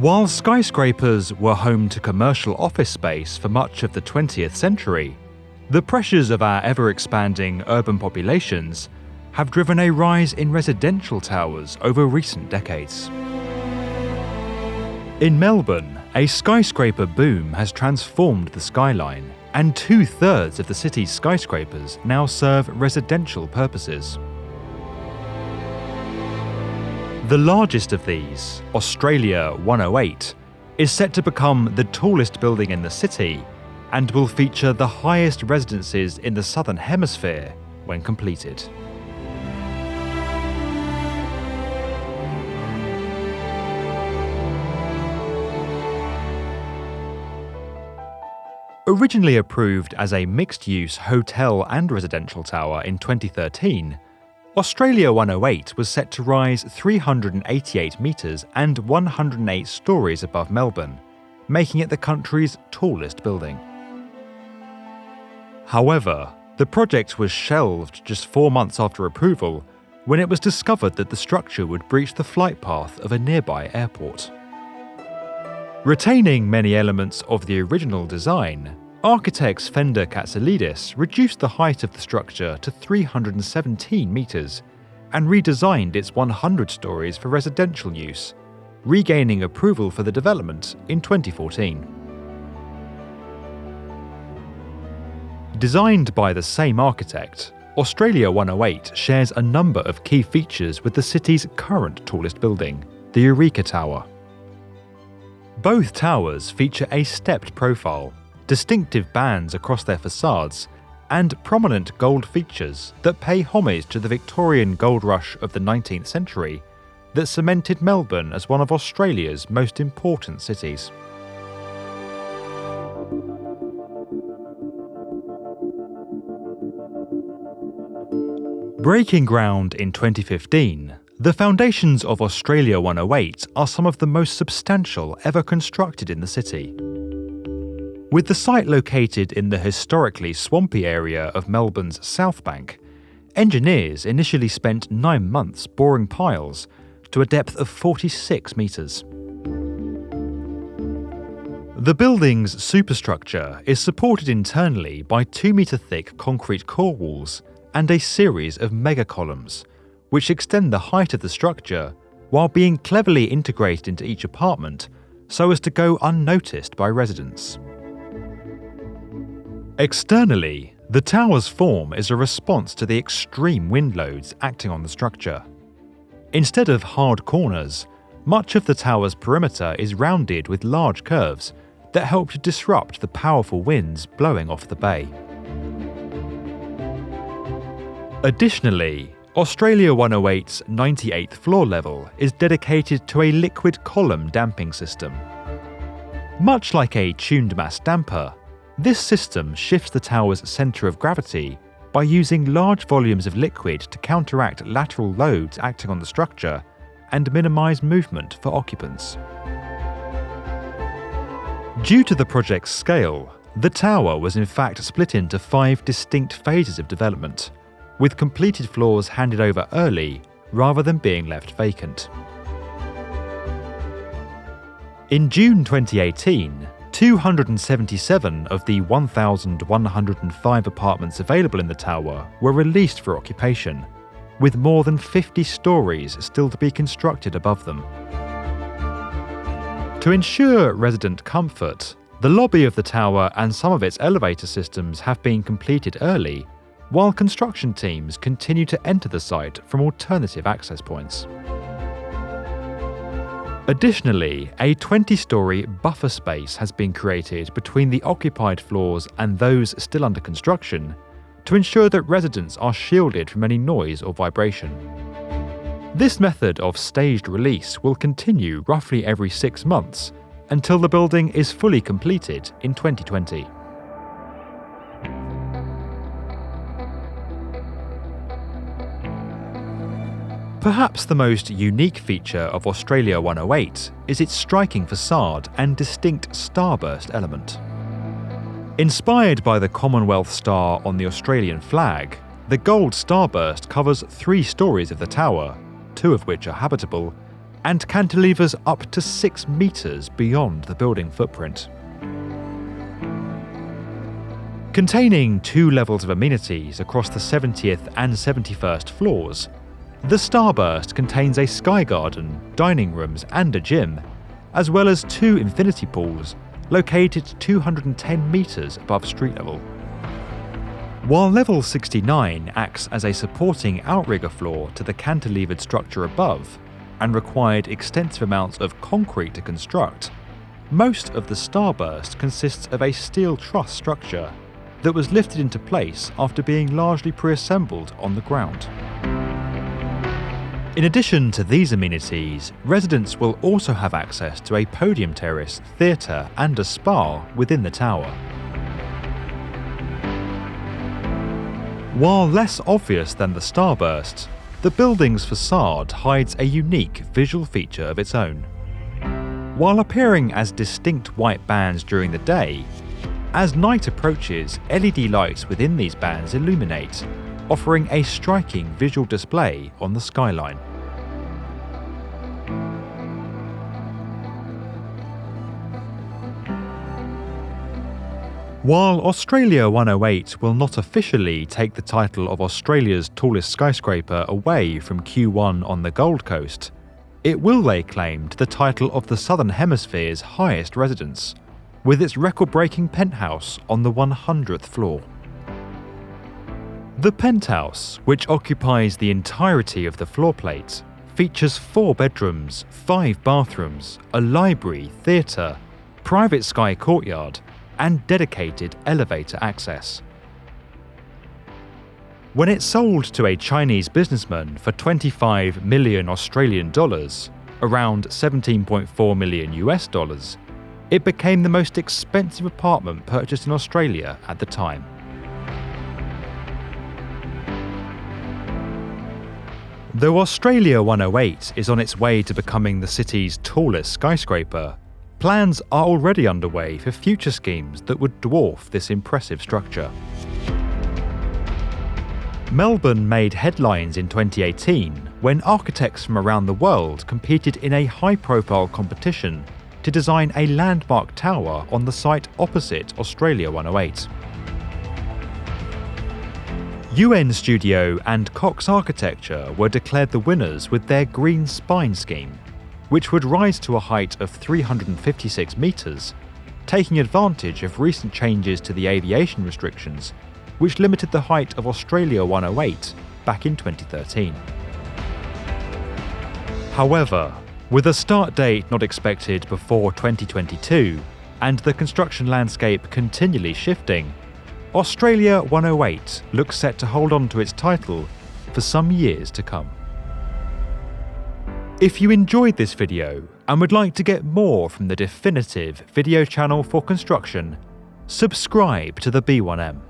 While skyscrapers were home to commercial office space for much of the 20th century, the pressures of our ever-expanding urban populations have driven a rise in residential towers over recent decades. In Melbourne, a skyscraper boom has transformed the skyline, and 2/3 of the city's skyscrapers now serve residential purposes. The largest of these, Australia 108, is set to become the tallest building in the city and will feature the highest residences in the Southern Hemisphere when completed. Originally approved as a mixed-use hotel and residential tower in 2013, Australia 108 was set to rise 388 metres and 108 stories above Melbourne, making it the country's tallest building. However, the project was shelved just 4 months after approval when it was discovered that the structure would breach the flight path of a nearby airport. Retaining many elements of the original design, architects Fender Katsalidis reduced the height of the structure to 317 metres and redesigned its 100 stories for residential use, regaining approval for the development in 2014. Designed by the same architect, Australia 108 shares a number of key features with the city's current tallest building, the Eureka Tower. Both towers feature a stepped profile, distinctive bands across their facades, and prominent gold features that pay homage to the Victorian gold rush of the 19th century that cemented Melbourne as one of Australia's most important cities. Breaking ground in 2015, the foundations of Australia 108 are some of the most substantial ever constructed in the city. With the site located in the historically swampy area of Melbourne's South Bank, engineers initially spent 9 months boring piles to a depth of 46 metres. The building's superstructure is supported internally by 2-metre-thick concrete core walls and a series of mega-columns, which extend the height of the structure while being cleverly integrated into each apartment so as to go unnoticed by residents. Externally, the tower's form is a response to the extreme wind loads acting on the structure. Instead of hard corners, much of the tower's perimeter is rounded with large curves that help to disrupt the powerful winds blowing off the bay. Additionally, Australia 108's 98th floor level is dedicated to a liquid column damping system. Much like a tuned mass damper, this system shifts the tower's centre of gravity by using large volumes of liquid to counteract lateral loads acting on the structure and minimise movement for occupants. Due to the project's scale, the tower was in fact split into 5 distinct phases of development, with completed floors handed over early rather than being left vacant. In June 2018, 277 of the 1,105 apartments available in the tower were released for occupation, with more than 50 stories still to be constructed above them. To ensure resident comfort, the lobby of the tower and some of its elevator systems have been completed early, while construction teams continue to enter the site from alternative access points. Additionally, a 20-storey buffer space has been created between the occupied floors and those still under construction to ensure that residents are shielded from any noise or vibration. This method of staged release will continue roughly every 6 months until the building is fully completed in 2020. Perhaps the most unique feature of Australia 108 is its striking facade and distinct starburst element. Inspired by the Commonwealth star on the Australian flag, the gold starburst covers 3 stories of the tower, 2 of which are habitable, and cantilevers up to 6 meters beyond the building footprint. Containing 2 levels of amenities across the 70th and 71st floors, the Starburst contains a sky garden, dining rooms and a gym, as well as 2 infinity pools located 210 meters above street level. While level 69 acts as a supporting outrigger floor to the cantilevered structure above and required extensive amounts of concrete to construct, most of the Starburst consists of a steel truss structure that was lifted into place after being largely pre-assembled on the ground. In addition to these amenities, residents will also have access to a podium terrace, theatre and a spa within the tower. While less obvious than the Starburst, the building's facade hides a unique visual feature of its own. While appearing as distinct white bands during the day, as night approaches, LED lights within these bands illuminate, offering a striking visual display on the skyline. While Australia 108 will not officially take the title of Australia's tallest skyscraper away from Q1 on the Gold Coast, it will lay claim to the title of the Southern Hemisphere's highest residence, with its record-breaking penthouse on the 100th floor. The penthouse, which occupies the entirety of the floor plate, features 4 bedrooms, 5 bathrooms, a library, theatre, private sky courtyard, and dedicated elevator access. When it sold to a Chinese businessman for 25 million Australian dollars, around 17.4 million US dollars, it became the most expensive apartment purchased in Australia at the time. Though Australia 108 is on its way to becoming the city's tallest skyscraper, plans are already underway for future schemes that would dwarf this impressive structure. Melbourne made headlines in 2018 when architects from around the world competed in a high-profile competition to design a landmark tower on the site opposite Australia 108. UNStudio and Cox Architecture were declared the winners with their green spine scheme, which would rise to a height of 356 metres, taking advantage of recent changes to the aviation restrictions, which limited the height of Australia 108 back in 2013. However, with a start date not expected before 2022 and the construction landscape continually shifting, Australia 108 looks set to hold on to its title for some years to come. If you enjoyed this video and would like to get more from the definitive video channel for construction, subscribe to the B1M.